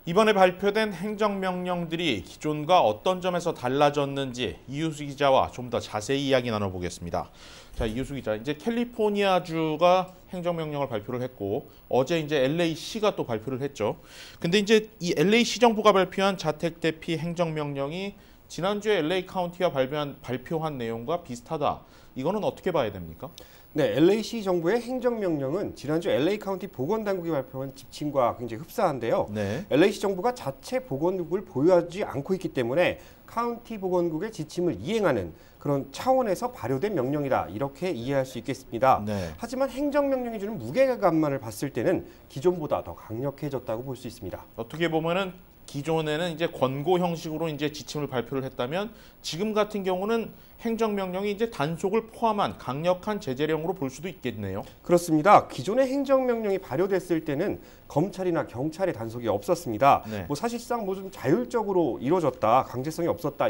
이번에 발표된 행정명령들이 기존과 어떤 점에서 달라졌는지 이유수 기자와 좀 더 자세히 이야기 나눠보겠습니다. 자, 이유수 기자, 이제 캘리포니아주가 행정명령을 발표를 했고 어제 이제 LA시가 또 발표를 했죠. 근데 이제 이 LA시 정부가 발표한 자택 대피 행정명령이 지난주에 LA 카운티가 발표한 내용과 비슷하다. 이거는 어떻게 봐야 됩니까? 네, LA시 정부의 행정명령은 지난주 LA 카운티 보건당국이 발표한 지침과 굉장히 흡사한데요. 네. LA시 정부가 자체 보건국을 보유하지 않고 있기 때문에 카운티 보건국의 지침을 이행하는 그런 차원에서 발효된 명령이다. 이렇게 이해할 수 있겠습니다. 네. 하지만 행정명령이 주는 무게감만을 봤을 때는 기존보다 더 강력해졌다고 볼 수 있습니다. 어떻게 보면은 기존에는 이제 권고 형식으로 이제 지침을 발표를 했다면 지금 같은 경우는 행정명령이 이제 단속을 포함한 강력한 제재령으로 볼 수도 있겠네요. 그렇습니다. 기존의 행정명령이 발효됐을 때는 검찰이나 경찰의 단속이 없었습니다. 네. 뭐 사실상 뭐 좀 자율적으로 이루어졌다, 강제성이 없었다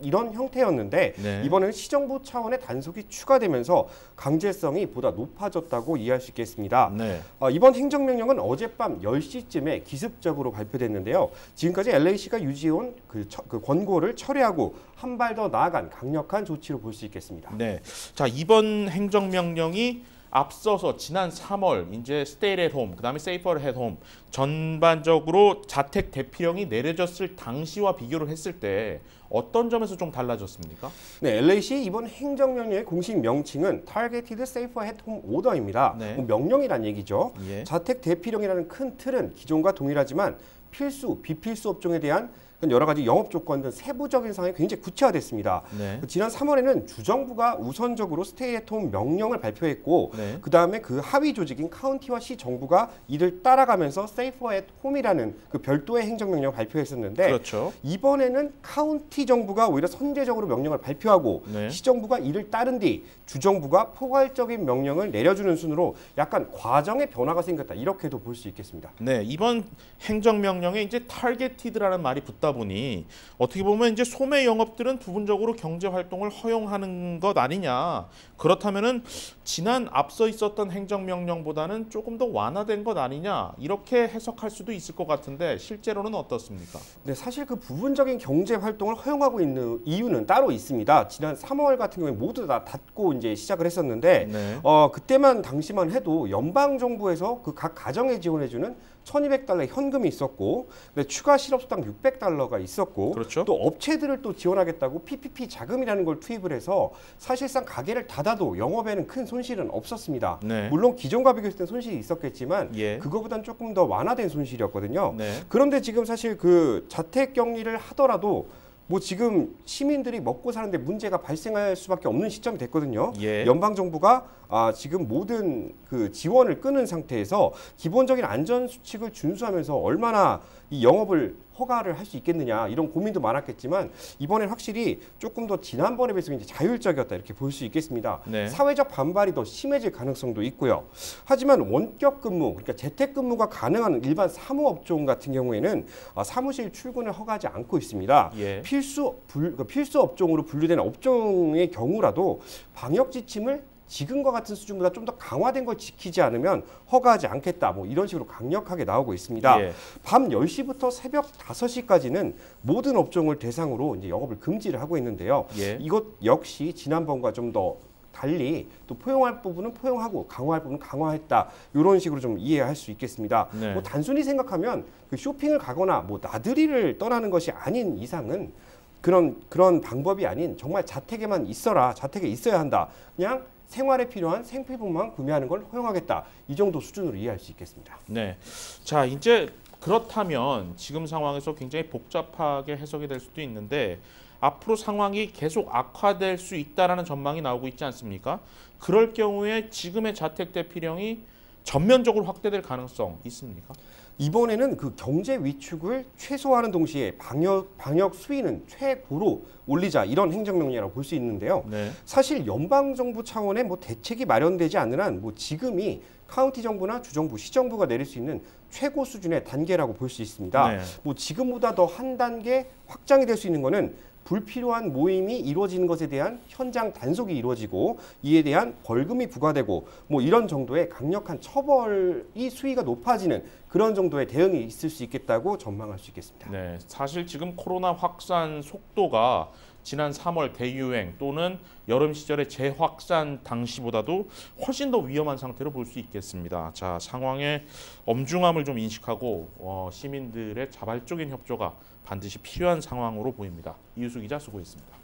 이런 형태였는데 네. 이번에는 시정부 차원의 단속이 추가되면서 강제성이 보다 높아졌다고 이해할 수 있겠습니다. 네. 이번 행정명령은 어젯밤 10시쯤에 기습적으로 발표됐는데요. 지금까지 LA시가 유지해온 그 권고를 철회하고 한 발 더 나아간 강력한 조치로 볼 수 있겠습니다. 네. 자, 이번 행정명령이 앞서서 지난 3월 이제 Stay at Home, 그다음에 Safer at Home 전반적으로 자택 대피령이 내려졌을 당시와 비교를 했을 때 어떤 점에서 좀 달라졌습니까? 네, LA시 이번 행정명령의 공식 명칭은 Targeted Safer at Home Order입니다. 네. 뭐 명령이란 얘기죠. 예. 자택 대피령이라는 큰 틀은 기존과 동일하지만 필수, 비필수 업종에 대한 여러 가지 영업 조건 등 세부적인 사항이 굉장히 구체화됐습니다. 네. 지난 3월에는 주정부가 우선적으로 스테이 앳 홈 명령을 발표했고 네. 그다음에 그 하위 조직인 카운티와 시 정부가 이를 따라가면서 세이퍼 앳 홈이라는 그 별도의 행정명령을 발표했었는데 그렇죠. 이번에는 카운티 정부가 오히려 선제적으로 명령을 발표하고 네. 시 정부가 이를 따른 뒤 주정부가 포괄적인 명령을 내려주는 순으로 약간 과정의 변화가 생겼다. 이렇게도 볼 수 있겠습니다. 네, 이번 행정명령에 이제 타겟티드라는 말이 붙다 보니 어떻게 보면 이제 소매 영업들은 부분적으로 경제 활동을 허용하는 것 아니냐. 그렇다면은 지난 앞서 있었던 행정명령보다는 조금 더 완화된 것 아니냐. 이렇게 해석할 수도 있을 것 같은데 실제로는 어떻습니까? 네, 사실 그 부분적인 경제 활동을 허용하고 있는 이유는 따로 있습니다. 지난 3월 같은 경우에 모두 다 닫고 이제 시작을 했었는데 네. 그때만 당시만 해도 연방 정부에서 그 각 가정에 지원해주는 1,200달러의 현금이 있었고, 근데 추가 실업수당 600달러가 있었고, 그렇죠. 또 업체들을 또 지원하겠다고 PPP 자금이라는 걸 투입을 해서 사실상 가게를 닫아도 영업에는 큰 손실은 없었습니다. 네. 물론 기존과 비교했을 때 손실이 있었겠지만 예. 그거보단 조금 더 완화된 손실이었거든요. 네. 그런데 지금 사실 그 자택 격리를 하더라도 뭐 지금 시민들이 먹고 사는데 문제가 발생할 수밖에 없는 시점이 됐거든요. 예. 연방 정부가 지금 모든 그 지원을 끊은 상태에서 기본적인 안전 수칙을 준수하면서 얼마나 이 영업을 허가를 할 수 있겠느냐 이런 고민도 많았겠지만 이번엔 확실히 조금 더 지난번에 비해서 이제 자율적이었다 이렇게 볼 수 있겠습니다. 네. 사회적 반발이 더 심해질 가능성도 있고요. 하지만 원격 근무, 그러니까 재택 근무가 가능한 일반 사무업종 같은 경우에는 사무실 출근을 허가하지 않고 있습니다. 예. 필수 업종으로 분류된 업종의 경우라도 방역 지침을 지금과 같은 수준보다 좀 더 강화된 걸 지키지 않으면 허가하지 않겠다. 뭐 이런 식으로 강력하게 나오고 있습니다. 예. 밤 10시부터 새벽 5시까지는 모든 업종을 대상으로 이제 영업을 금지를 하고 있는데요. 예. 이것 역시 지난번과 좀 더 달리 또 포용할 부분은 포용하고 강화할 부분은 강화했다. 이런 식으로 좀 이해할 수 있겠습니다. 네. 뭐 단순히 생각하면 그 쇼핑을 가거나 뭐 나들이를 떠나는 것이 아닌 이상은 그런 방법이 아닌 정말 자택에만 있어라. 자택에 있어야 한다. 그냥 생활에 필요한 생필품만 구매하는 걸 허용하겠다. 이 정도 수준으로 이해할 수 있겠습니다. 네. 자, 이제 그렇다면 지금 상황에서 굉장히 복잡하게 해석이 될 수도 있는데 앞으로 상황이 계속 악화될 수 있다라는 전망이 나오고 있지 않습니까? 그럴 경우에 지금의 자택 대피령이 전면적으로 확대될 가능성 있습니까? 이번에는 그 경제 위축을 최소화하는 동시에 방역 수위는 최고로 올리자 이런 행정명령이라고 볼 수 있는데요. 네. 사실 연방 정부 차원의 뭐 대책이 마련되지 않는 한 뭐 지금이 카운티 정부나 주정부, 시정부가 내릴 수 있는 최고 수준의 단계라고 볼 수 있습니다. 네. 뭐 지금보다 더 한 단계 확장이 될 수 있는 거는 불필요한 모임이 이루어지는 것에 대한 현장 단속이 이루어지고 이에 대한 벌금이 부과되고 뭐 이런 정도의 강력한 처벌이 수위가 높아지는 그런 정도의 대응이 있을 수 있겠다고 전망할 수 있겠습니다. 네, 사실 지금 코로나 확산 속도가 지난 3월 대유행 또는 여름 시절의 재확산 당시보다도 훨씬 더 위험한 상태로 볼 수 있겠습니다. 자, 상황의 엄중함을 좀 인식하고 시민들의 자발적인 협조가 반드시 필요한 상황으로 보입니다. 이유수 기자 수고했습니다.